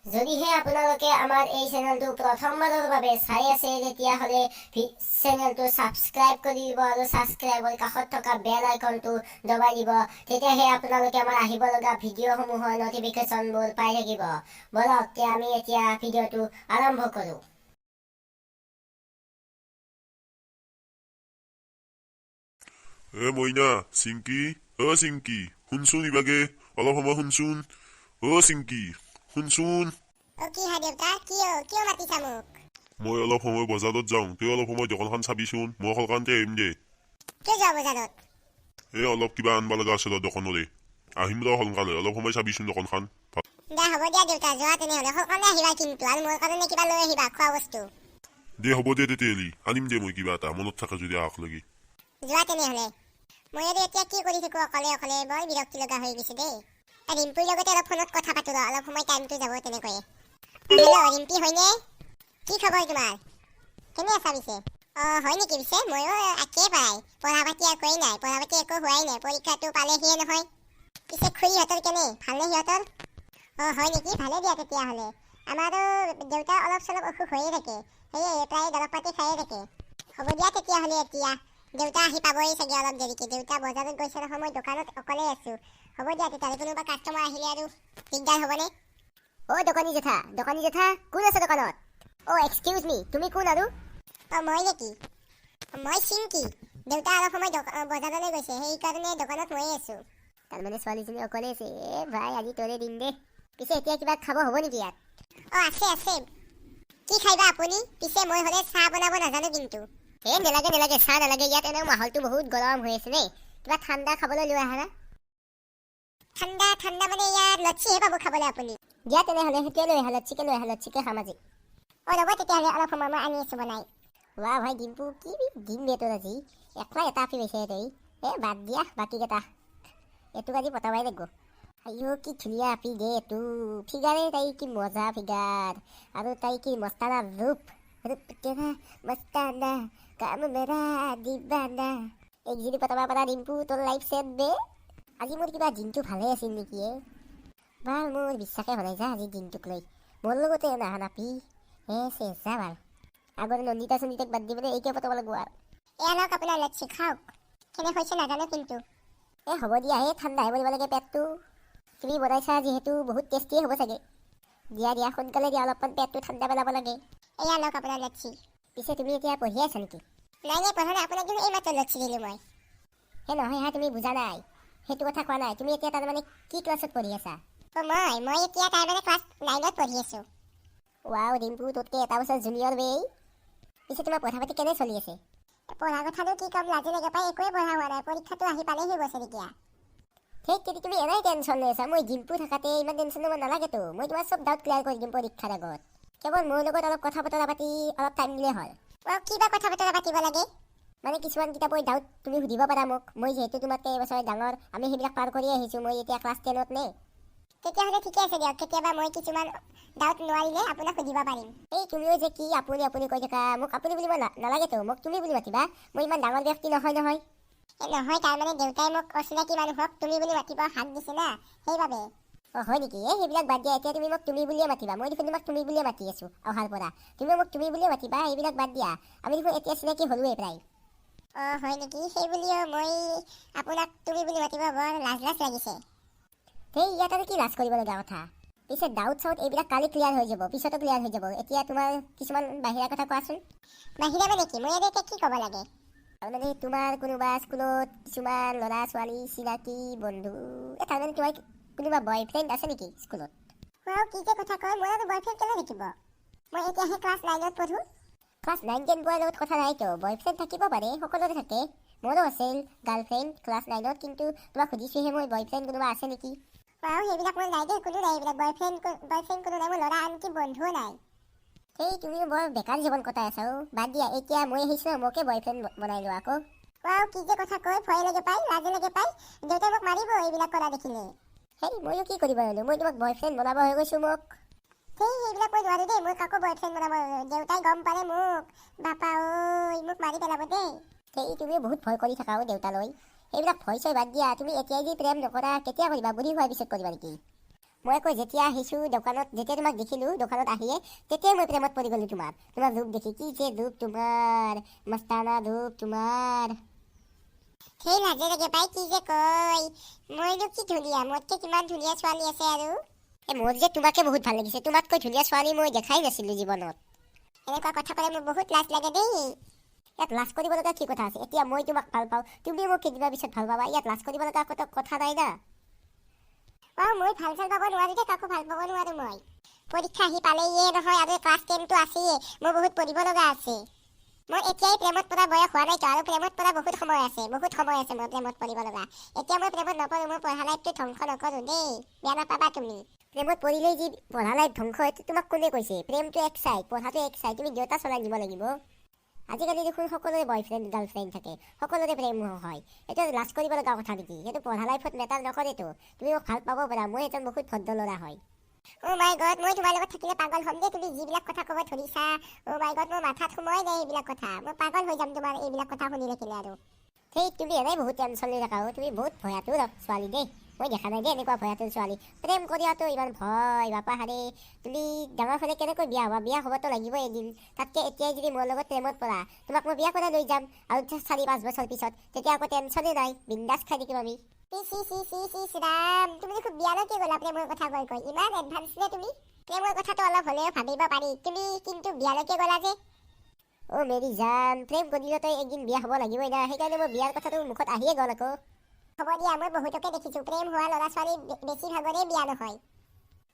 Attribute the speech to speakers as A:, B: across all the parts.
A: যদিহে আপোনালোকে আমাৰ এই চেনেলটো প্ৰথমবাৰৰ বাবে চাই আছে তেতিয়াহ'লে চেনেলটো ছাবস্ক্ৰাইব কৰি দিব আৰু ছাবস্ক্ৰাইবৰ কাষত থকা বেল আইকনটো দবাই দিব। তেতিয়াহে আপোনালোকে আমাৰ আহিব লগা ভিডিঅ'সমূহৰ নটিফিকেশ্যনবোৰ পাই থাকিব। বলক আমি এতিয়া ভিডিঅ'টো আৰম্ভ কৰোঁ।
B: মইনা চিংকি চিংকি শুনচোন ইবাগে অলপ সময় শুনচোন চিংকি শুনচোন।
C: কি হয় দেউতা? কিয় মাতিছা মোক?
B: মই অলপ সময় বজাৰত যাওঁ, তই অলপ সময় দোকানখন চাবিচোন। মই সলকান্তে আহিম দে।
C: কিয় যোৱা বজাৰত?
B: অলপ কিবা আনবা লগা আছে দোকানৰে। আহিম ৰ সোনকালে, অলপ সময় চাবিচোন দোকানখন।
C: দে হ'ব দিয়া দেউতা, যোৱা তেনেহ'লে সোনকালে আহিবা কিন্তু, আৰু মোৰ কাৰণে কিবা লৈ আহিবা, খোৱা বস্তু।
B: দে হ'ব দে তেতিয়াহ'লে আনিম দে, মই কিবা এটা মনত থাকে যদি আহক লাগি।
C: যোৱা তেনেহ'লে। মই আৰু এতিয়া কি কৰি থাকোঁ অকলে অকলে, বৰ বিৰক্তি লগা হৈ গৈছে দেই। ৰিম্পুৰ লগতে অলপ ফোনত কথা পাতোঁ ৰ, অলপ সময় টাইমটো যাব তেনেকৈয়ে। হেল্ল' ৰিম্পী হয়নে? কি খবৰ তোমাৰ? কেনে আছা পিছে? হয় নেকি পিছে? ময়ো একেবাৰে পঢ়া পাতি একোৱেই নাই, পঢ়া পাতি একো হোৱাই নাই, পৰীক্ষাটো পালেহিয়ে নহয়। পিছে খুৰীহঁতৰ কেনে, ভালনে সিহঁতৰ? হয় নেকি? ভালে দিয়া তেতিয়াহ'লে। আমাৰো দেউতা অলপ চলপ অসুখ হৈয়ে থাকে, সেয়ে প্ৰায় দৰৱ পাতি খায়ে থাকে। হ'ব দিয়া তেতিয়াহ'লে এতিয়া। দেউতা আহি পাবই চাগে অলপ দেৰিকে, দেউতা বজাৰত গৈছে নহয়, মই দোকানত অকলেই আছোঁ। হ'ব দিয়া তেতিয়াহ'লে, কোনোবা কাষ্টমাৰ আহিলে আৰু দিগদাৰ হ'বনে?
A: দোকানী জেঠা কোন আছে দোকানত? এক্সকিউজ মি, তুমি কোন আৰু?
C: মই নেকি? মই চিংকি। দেউতা অলপ সময় বজাৰলৈ গৈছে, সেইকাৰণে দোকানত ময়ে আছোঁ।
A: তাৰমানে ছোৱালীজনী অকলে আছে। ভাই আজি তোৰে দিন দে। পিছে এতিয়া কিবা খাব হ'ব নেকি ইয়াত?
C: আছে। কি খাইবা আপুনি? পিছে মই হ'লে চাহ বনাব নাজানো কিন্তু।
A: নেলাগে, চাহ নালাগে। ইয়াত এনেও মাহলটো বহুত গৰম হৈ আছে দেই। কিবা ঠাণ্ডা খাবলৈ লৈ আহা না।
C: ঠাণ্ডা মানে ইয়াত লচ্ছিহে পাব খাবলৈ আপুনি।
A: দিয়া তেনেহ'লে সেইটোৱে লৈ আহা, লচ্ছিকে খাম আজি।
C: ৰ'ব তেতিয়াহ'লে, অলপ সময় মই আনি আছোঁ বনাই।
A: ভাই ডিম্পু, কি দিম দে তোৰ আজি। একলা এটা আপি পাইছে তই। বাদ দিয়া বাকীকেইটা। এইটোক আজি পতাবাই লাগিব। আইঅ কি ধুনীয়া আপি দে এইটো। ফিগাৰে তাই কি মজা ফিগাৰ, আৰু তাই কি মস্তানা ৰূপ তেৰা মস্তানা কাম মেৰা দিবানা। এইকেইজনী পতাবা পাৰা ডিম্পু, তোৰ লাইফ ছেট বে। আজি মোৰ কিবা দিনটো ভালে আছিল নেকি বাল, মোৰ বিশ্বাসে হোৱা নাই যা আজি দিনটোক লৈ। মোৰ লগতে নাহা নাপি চেজা বাল। আগৰ নন্দিতা চন্দিতাক বাদ দি পেলাই এইকে পতাব লাগিব আৰু।
C: এয়া লওক আপোনাৰ লচ্ছি, খাওক। কেনে হৈছে নাজানো কিন্তু।
A: হ'ব দিয়া, ঠাণ্ডাহে পৰিব লাগে পেটটো। তুমি বনাইছা যিহেতু বহুত টেষ্টিয়ে হ'ব চাগে। দিয়া সোনকালে দিয়া, অলপমান পেটটো ঠাণ্ডা পেলাব লাগে।
C: এয়া লওক আপোনাৰ লচ্ছি।
A: পিছে তুমি এতিয়া পঢ়ি আছা নেকি?
C: নাই পঢ়া নাই, আপোনাক কিন্তু এইমাত্ৰ লচ্ছি দিলোঁ মই।
A: নহয় তুমি বুজা নাই, সেইটো কথা কোৱা নাই। তুমি এতিয়া তাৰমানে কি ক্লাছত পঢ়ি আছা?
C: মই এতিয়া তাৰমানে ক্লাছ 9ত পঢ়ি আছোঁ।
A: ৱাও ডিম্পু, তোতকে এটা বছৰ জুনিয়ৰ বেই। পিছে তোমাৰ পঢ়া পাতি কেনে চলি আছে?
C: পঢ়া কথাটো কি ক'ম, লাজে লাগে পাই, একোৱে পঢ়া হোৱা নাই। পৰীক্ষাটো আহি পালেহি বছৰ এতিয়া।
A: তুমি এনেই টেনশ্যন লৈ আছা। মই ডিম্পু থাকাতে ইমান টেনশ্যন ল'ব নালাগেতো। মই তোমাৰ চব ডাউট ক্লিয়াৰ কৰি দিম পৰীক্ষাৰ আগত। কেৱল মোৰ লগত অলপ কথা বতৰা পাতি অলপ টাইম দিলে হ'ল।
C: কিবা কথা বতৰা পাতিব লাগে?
A: মানে কিছুমান কিতাপৰ ডাউট তুমি সুধিব পাৰা মোক। মই যিহেতু তোমাতকৈ এবছৰ ডাঙৰ, আমি সেইবিলাক পাৰ কৰি আহিছোঁ। মই এতিয়া ক্লাছ 10ত নে।
C: তেতিয়াহ'লে ঠিকে আছে দিয়ক, কেতিয়াবা মই কিছুমান ডাউট নোৱাৰিলে আপোনাক সুধিব পাৰিম।
A: তুমিও যে কি আপুনি কৈ থাকা। মোক আপুনি বুলিব নালাগেতো, মোক তুমি বুলি মাতিবা। মই ইমান ডাঙৰ ব্যক্তি নহয়।
C: নহয়, তাৰমানে দেউতাই মোক অচিনাকি মানুহক তুমি বুলি মাতিব হাক দিছে না, সেইবাবে।
A: হয় নেকি? সেইবিলাক বাদ দিয়া, এতিয়া তুমি মোক তুমি বুলিয়ে মাতিবা। মই দেখোন তোমাক তুমি বুলিয়ে মাতি আছোঁ অহাৰ পৰা। তুমি মোক তুমি বুলিয়ে মাতিবা, এইবিলাক বাদ দিয়া। আমি দেখোন এতিয়া চিনাকি হ'লোৱেই প্ৰায়।
C: হয় নেকি? সেই বুলিও মই আপোনাক তুমি বুলি মাতিব বৰ লাজ লাগিছে।
A: ইয়াত আৰু কি লাজ কৰিব লগা কথা? পিছে ডাউট চাউট এইবিলাক কালি ক্লিয়াৰ হৈ যাব, পিছতো ক্লিয়াৰ হৈ যাব। এতিয়া তোমাৰ কিছুমান বাহিৰা কথা কোৱাচোন।
C: বাহিৰা মানে কি? মই আৰু এতিয়া কি ক'ব লাগে?
A: তাৰমানে তোমাৰ কোনোবা স্কুলত কিছুমান ল'ৰা ছোৱালী চিনাকি বন্ধু, তাৰমানে তোমাৰ কোনোবা বয়ফ্ৰেণ্ড আছে নেকি স্কুলত?
C: কি যে কথা কয়, মোৰ আৰু বয়ফ্ৰেণ্ড কেলে থাকিব? মই এতিয়াহে ক্লাছ 9ত পঢ়োঁ।
A: ক্লাছ 9, 10 পোৱাৰ লগত কথা নাইতো। বয়ফ্ৰেণ্ড থাকিব পাৰে, সকলোৰে থাকে। মোৰো আছিল গাৰ্লফ্ৰেণ্ড ক্লাছ 9ত, কিন্তু তোমাক সুধিছোঁহে মই বয়ফ্ৰেণ্ড কোনোবা আছে নেকি।
C: সেইবিলাক মোৰ নাই দেই, কোনো নাই এইবিলাক। বয়ফ্ৰেণ্ড কোনো নাই মোৰ, ল'ৰা আনকি বন্ধুও নাই।
A: তুমি বৰ বেকাৰ জীৱন কটাই আছা বাদ দিয়া। এতিয়া মই আহিছোঁ, মোকে বয়ফ্ৰেণ্ড বনাই লোৱা আকৌ।
C: কি যে কথা কয়, ভয় লাগে পাই, লাজ লাগে পাই। দেউতাই মোক মাৰিব এইবিলাক কৰা দেখিলে।
A: মইও কি কৰিব পাৰিলোঁ? মই তোমাক বয়ফ্ৰেণ্ড বনাব হৈ গৈছোঁ মোক।
C: সেইবিলাক মই নোৱাৰোঁ দেই, মই কাকো বয়ফ্ৰেণ্ড বনাব। দেউতাই গম পালে মোক বাপা মোক মাৰি পেলাব দেই।
A: তুমি বহুত ভয় কৰি থাকা দেউতালৈ। সেইবিলাক ভয় চয় বাদ দিয়া। তুমি এতিয়াই যদি প্ৰেম নকৰা কেতিয়া কৰিবা? বুঢ়ী হোৱাৰ পিছত কৰিবা নেকি? মই আকৌ যেতিয়া আহিছোঁ দোকানত, যেতিয়া তোমাক দেখিলোঁ দোকানত আহিয়ে, তেতিয়াই মই প্ৰেমত পৰি গ'লোঁ তোমাৰ ৰূপ দেখি। কি যে ৰূপ তোমাৰ, মস্তানা ৰূপ তোমাৰ।
C: সেই লাজে লাগে পাই, কি যে কয়। মইনো কি ধুনীয়া, মোতকে কিমান ধুনীয়া ছোৱালী আছে আৰু।
A: মোৰ যে তোমাকে বহুত ভাল লাগিছে, তোমাতকৈ ধুনীয়া ছোৱালী মই দেখাই নাছিলোঁ জীৱনত।
C: এনেকুৱা কথা ক'লে মোৰ বহুত লাজ লাগে দেই।
A: ইয়াত লাজ কৰিব লগা কি কথা আছে? এতিয়া মই তোমাক ভাল পাওঁ, তুমি মোক কেইদিনমান পিছত ভাল পাবা, ইয়াত লাজ কৰিব লগা কথা নাই না।
C: মই ভাল চাল পাব নোৱাৰো দেই, কাকো ভাল পাব নোৱাৰো মই। পৰীক্ষা আহি পালেহিয়ে নহয়, আৰু ক্লাছ 10টো আছেই, মোৰ বহুত পঢ়িব লগা আছে। মই এতিয়াই প্ৰেমত পৰা বয়স হোৱা নাইতো, আৰু প্ৰেমত পৰা বহুত সময় আছে মই প্ৰেমত পৰিব লগা। এতিয়া মই প্ৰেমত নপৰোঁ, মই পঢ়া লাইফটো ধ্বংস নকৰোঁ দেই, বেয়া নাপাবা তুমি।
A: প্ৰেমত পৰিলেই যি পঢ়া লাইফ ধ্বংস হয়, তোমাক কোনে কৈছে? প্ৰেমটো এক চাইড, পঢ়াটো এক চাইড, তুমি দুয়োটা চলাই দিব লাগিব। আজিকালি দেখোন সকলোৰে বয়ফ্ৰেণ্ড গাৰ্লফ্ৰেণ্ড থাকে, সকলোৰে প্ৰেম হয়। এইটো লাজ কৰিব লগা কথা নেকি? সেইটো পঢ়া লাইফত মেটাৰ নকৰেতো। তুমি মোক ভাল পাব পাৰা, মই এজন বহুত ভদ্ৰ ল'ৰা হয়।
C: অ' মাই গড, মই তোমাৰ লগত থাকিলে পাগল হ'ম দেই। তুমি যিবিলাক কথা ক'ব ধৰিছা, অ' মাই গড, মোৰ মাথাত সোমাই নাই এইবিলাক কথা। মই পাগল হৈ যাম তোমাৰ এইবিলাক কথা শুনি থাকিলে আৰু।
A: সেই তুমি এনেই বহুত টেনশ্যন লৈ থাকা, তুমি বহুত ভয়াতুৰ ছোৱালী দেই। মই দেখা নাই দেই এনেকুৱা ভয়াতুৰ ছোৱালী। প্ৰেম কৰিয়াতো ইমান ভয় বাপা হাৰে। তুমি ডাঙৰ হ'লে কেনেকৈ বিয়া হ'বা? বিয়া হ'বতো লাগিবই এদিন। তাতকৈ এতিয়াই যদি মোৰ লগত প্ৰেমত পৰা, তোমাক মই বিয়া কৰাই লৈ যাম, আৰু 4-5 বছৰ পিছত, তেতিয়া আকৌ টেনশ্যনেই নাই, বিন্দাছ খাই থাকিম আমি।
C: ৰাম, তুমি দেখোন বিয়ালৈকে গ'লা প্ৰেমৰ কথা কৈ। ইমান এডভান্স নে তুমি? প্ৰেমৰ কথাটো অলপ হ'লেও ভাবিব পাৰি, তুমি কিন্তু বিয়ালৈকে গ'লা যে।
A: অ' মেৰি জান, প্ৰেম কৰিলেতো একদিন বিয়া হ'ব লাগিবই না, সেইকাৰণে মই বিয়াৰ কথাটো মুখত আহিয়ে গ'ল আকৌ।
C: হ'ব দিয়া, মই বহুতকে দেখিছোঁ, প্ৰেম হোৱা ল'ৰা ছোৱালী বেছিভাগৰে বিয়া নহয়।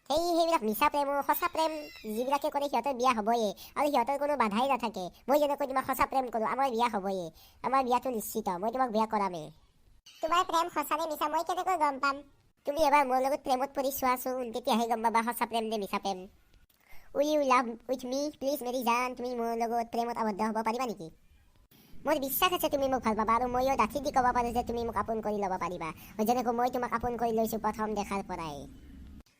A: সেইবিলাক মিছা প্ৰেম, সঁচা প্ৰেম যিবিলাকে কৰে সিহঁতৰ বিয়া হ'বয়ে, আৰু সিহঁতৰ কোনো বাধাই নাথাকে। মই যেনেকৈ তোমাক সঁচা প্ৰেম কৰোঁ, আমাৰ বিয়া হ'বয়ে, আমাৰ বিয়াটো নিশ্চিত, মই তোমাক বিয়া কৰামেই।
C: তোমাৰ প্ৰেম সঁচা নে মিছা মই কেনেকৈ গম পাম?
A: তুমি এবাৰ মোৰ লগত প্ৰেমত পৰি চোৱাচোন, তেতিয়াহে গম পাবা সঁচা প্ৰেম নে মিছা প্ৰেম। Will you love with me please মেৰি জান, তুমি মোৰ লগত প্ৰেমত আবদ্ধ হ'ব পাৰিবা নেকি? মোৰ বিশ্বাস আছে তুমি মোক ভাল পাবা, আৰু ময়ো ডাঠি দি ক'ব পাৰোঁ যে তুমি মোক আপোন কৰি ল'ব পাৰিবা, যেনেকৈ মই তোমাক আপোন কৰি লৈছোঁ প্ৰথম দেখাৰ পৰাই।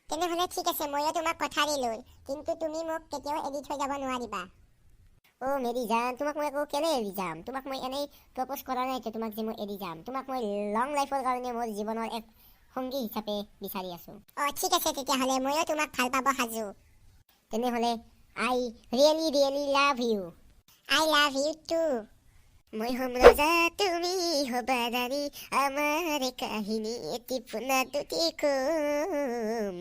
C: তেনেহ'লে ঠিক আছে, ময়ো তোমাক কথা দিলোঁ, কিন্তু তুমি মোক কেতিয়াও এৰি থৈ যাব নোৱাৰিবা।
A: অ' মেৰি জান, তোমাক মই আকৌ কেলে এৰি যাম? তোমাক মই এনেই প্ৰপ'জ কৰা নাইতো তোমাক যে মই এৰি যাম। তোমাক মই লং লাইফৰ কাৰণে মোৰ জীৱনৰ এক সংগী হিচাপে বিচাৰি আছোঁ।
C: অ' ঠিক আছে, তেতিয়াহ'লে ময়ো তোমাক ভাল পাব সাজু।
A: তেনেহ'লে I really love you.
C: I love you too.
A: মই হ'ম ৰজা, তুমি হ'বা ৰাণী, আমাৰ কাহিনী এটি পোনা দুটি কম।